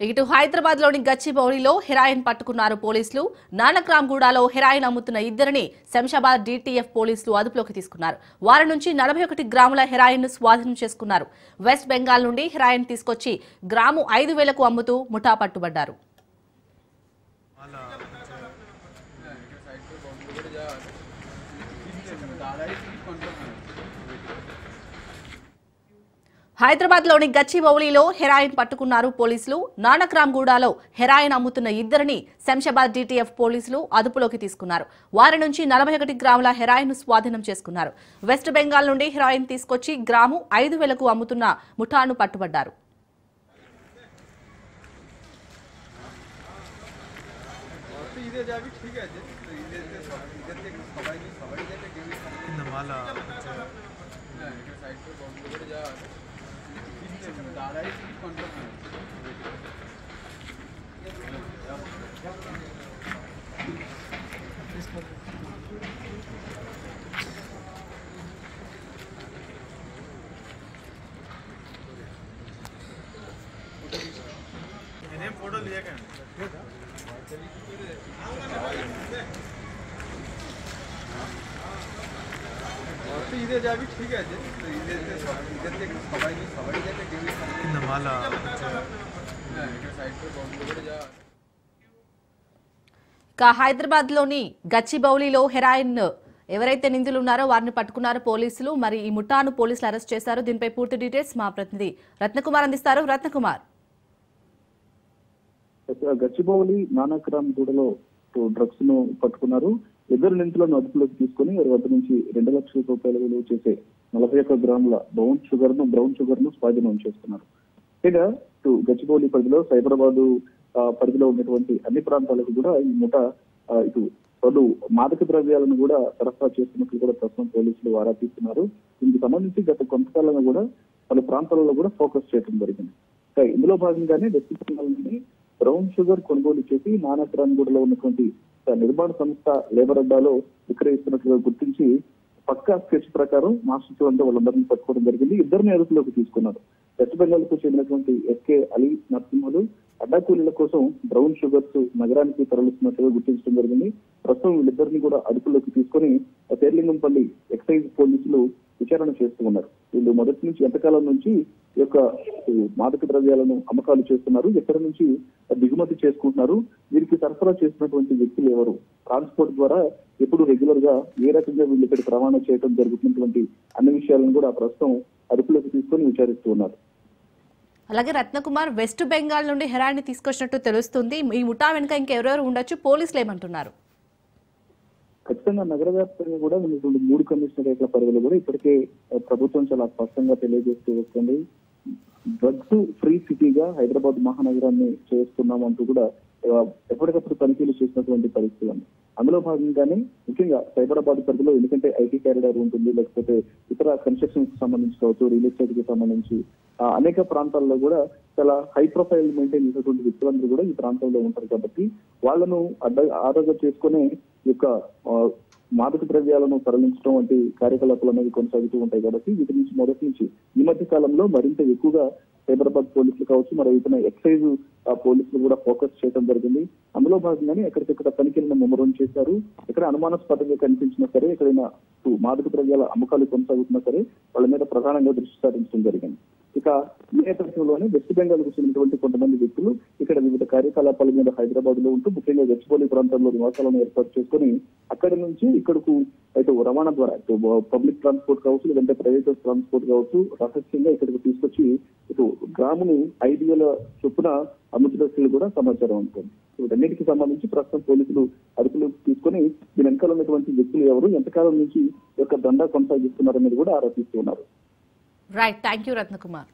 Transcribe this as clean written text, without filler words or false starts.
ఇటు హైదరాబాద్ లోని గచ్చిబౌలిలో హెరాయిన్ పట్టుకున్నారు పోలీసులు. నానక్రామ్గూడలో హెరాయిన్ అమ్ముతున్న ఇద్దరిని శంషాబాద్ డీటీఎఫ్ పోలీసులు అదుపులోకి తీసుకున్నారు. వారి నుంచి 41 గ్రాముల హెరాయిన్ ను స్వాధీనం చేసుకున్నారు. వెస్ట్ బెంగాల్ నుండి హెరాయిన్ తీసుకొచ్చి గ్రాము 5,000కు అమ్ముతూ ముఠా పట్టుబడ్డారు. హైదరాబాద్ లోని గచ్చిబౌలిలో హెరాయిన్ పట్టుకున్నారు పోలీసులు. నానక్రామ్గూడలో హెరాయిన్ అమ్ముతున్న ఇద్దరిని శంషాబాద్ డీటీఎఫ్ పోలీసులు అదుపులోకి తీసుకున్నారు. వారి నుంచి 41 గ్రాముల హెరాయిన్ ను స్వాధీనం చేసుకున్నారు. వెస్ట్ బెంగాల్ నుండి హెరాయిన్ తీసుకొచ్చి గ్రాము 5,000కు అమ్ముతున్న ముఠాను పట్టుబడ్డారు. फोटो लिया क्या इधर जा भी ठीक है హైదరాబాద్ లోని గచ్చిబౌలిలో హెరాయిన్ ఎవరైతే నిందితులు ఉన్నారో వారిని పట్టుకున్నారు పోలీసులు. మరి ఈ ముఠాను పోలీసులు అరెస్ట్ చేశారు. దీనిపై పూర్తి డీటెయిల్స్ మా ప్రతినిధి రత్నకుమార్ అందిస్తారు. రత్నకుమార్, గచ్చిబౌలి నానక్రామ్గూడలో డ్రగ్స్ ను పట్టుకున్నారు. ఇద్దరు నిందితులను అదుపులోకి తీసుకుని వారి వద్ద నుంచి 2 లక్షల రూపాయల విలువ చేసే 41 గ్రాముల బ్రౌన్ షుగర్ ను స్వాధీనం చేసుకున్నారు. ఇక గచ్చిబౌలి పరిధిలో సైబరాబాద్ పరిధిలో ఉన్నటువంటి అన్ని ప్రాంతాలకు కూడా ఈ ముఠ ఇటు పలు మాదక ద్రవ్యాలను కూడా సరఫరా చేస్తున్నట్లు కూడా ప్రస్తుతం పోలీసులు ఆరా తీస్తున్నారు. దీనికి సంబంధించి గత కొంతకాలంగా కూడా పలు ప్రాంతాలలో కూడా ఫోకస్ చేయడం జరిగింది. ఇందులో భాగంగానే వెస్ట్ బెంగాల్ నుండి బ్రౌన్ షుగర్ కొనుగోలు చేసి నానక్రామ్గూడలో ఉన్నటువంటి నిర్మాణ సంస్థ లేబర్ అడ్డాలో విక్రయిస్తున్నట్లుగా గుర్తించి పక్కా స్కెచ్ ప్రకారం మాస్టర్ అంతా వాళ్ళందరినీ పట్టుకోవడం జరిగింది. ఇద్దరిని అదుపులోకి తీసుకున్నారు. వెస్ట్ బెంగాల్ కు చెందినటువంటి ఎస్కే అలీ నరసింహులు అడ్డా కూలీల కోసం బ్రౌన్ షుగర్స్ నగరానికి తరలిస్తున్నట్లుగా గుర్తించడం జరిగింది. ప్రస్తుతం వీళ్ళిద్దరిని కూడా అదుపులోకి తీసుకుని తేర్లింగంపల్లి ఎక్సైజ్ పోలీసులు విచారణ చేస్తూ ఉన్నారు. వీళ్ళు మొదటి నుంచి ఎంతకాలం నుంచి ఈ యొక్క మాదక ద్రవ్యాలను అమ్మకాలు చేస్తున్నారు, ఎక్కడి నుంచి దిగుమతి చేసుకుంటున్నారు, వీరికి సరఫరా చేసినటువంటి వ్యక్తులు ఎవరు, ట్రాన్స్పోర్ట్ ద్వారా ఎప్పుడు రెగ్యులర్ గా ఏ రకంగా వీళ్ళు ఇక్కడికి రవాణా చేయడం జరుగుతున్నటువంటి అన్ని విషయాలను కూడా ప్రస్తుతం అదుపులోకి తీసుకొని విచారిస్తూ ఉన్నారు. అలాగే రత్నకుమార్, వెస్ట్ బెంగాల్ నుండి హెరాయిన్ తీసుకొచ్చినట్టు తెలుస్తుంది. ఈ ముఠా వెనుక ఇంకెవరెవరు ఉండొచ్చు, పోలీసులు ఏమంటున్నారు? ఖచ్చితంగా నగర వ్యాప్తంగా కూడా ఉన్నటువంటి 3 కమిషనరేట్ల పరిధిలో కూడా ఇప్పటికే ప్రభుత్వం చాలా స్పష్టంగా తెలియజేస్తూ వస్తుంది. డ్రగ్స్ ఫ్రీ సిటీగా హైదరాబాద్ మహానగరాన్ని చేస్తున్నామంటూ కూడా ఎప్పటికప్పుడు తనిఖీలు చేసినటువంటి పరిస్థితి ఉంది. అందులో భాగంగానే ముఖ్యంగా సైబరాబాద్ పరిధిలో ఎందుకంటే ఐటీ కారిడార్ ఉంటుంది, లేకపోతే ఇతర కన్స్ట్రక్షన్ కి సంబంధించి కావచ్చు, రియల్ ఎస్టేట్ కి సంబంధించి అనేక ప్రాంతాల్లో కూడా చాలా హై ప్రొఫైల్ మెయింటైన్ చేసేటువంటి వ్యక్తులందరూ కూడా ఈ ప్రాంతంలో ఉంటారు. కాబట్టి వాళ్ళను ఆరోగ్యం చేసుకునే ఈ యొక్క మాదక ద్రవ్యాలను తరలించడం వంటి కార్యకలాపాలు అనేవి కొనసాగుతూ ఉంటాయి. కాబట్టి వీటి నుంచి మొదటి నుంచి ఈ మధ్య కాలంలో మరింత ఎక్కువగా సైబరాబాద్ పోలీసులు కావచ్చు, మరి ఇతర ఎక్సైజ్ పోలీసులు కూడా ఫోకస్ చేయడం జరిగింది. అందులో భాగంగానే ఎక్కడికెక్కడ తనిఖీలను ముమ్మరం చేశారు. ఎక్కడ అనుమానాస్పదంగా కనిపించినా సరే, ఎక్కడైనా మాదక ద్రవ్యాల అమ్మకాలు కొనసాగుతున్నా సరే వాళ్ళ మీద ప్రధానంగా దృష్టి సారించడం జరిగింది. ఇక ఈ నేపథ్యంలోనే వెస్ట్ బెంగాల్ కు చెందినటువంటి కొంతమంది వ్యక్తులు ఇక్కడ వివిధ కార్యకలాపాల మీద హైదరాబాద్ లో ఉంటూ ముఖ్యంగా గచ్చిబౌలి ప్రాంతంలో నివాసాలను ఏర్పాటు చేసుకుని అక్కడి నుంచి ఇక్కడకు అయితే రవాణా ద్వారా పబ్లిక్ ట్రాన్స్పోర్ట్ కావచ్చు, లేదంటే ప్రైవేట్ ట్రాన్స్పోర్ట్ కావచ్చు, రహస్యంగా ఇక్కడికి తీసుకొచ్చి ఇటు గ్రామును 5,000 చొప్పున అమ్ముతున్నట్లు కూడా సమాచారం ఉంటుంది. వీటన్నిటికి సంబంధించి ప్రస్తుతం పోలీసులు అదుపులోకి తీసుకుని దీని వెనకాల ఉన్నటువంటి వ్యక్తులు ఎవరు, ఎంతకాలం నుంచి యొక్క దందా కొనసాగిస్తున్నారనేది కూడా ఆరోపిస్తున్నారు. Right, thank you Ratnakumar.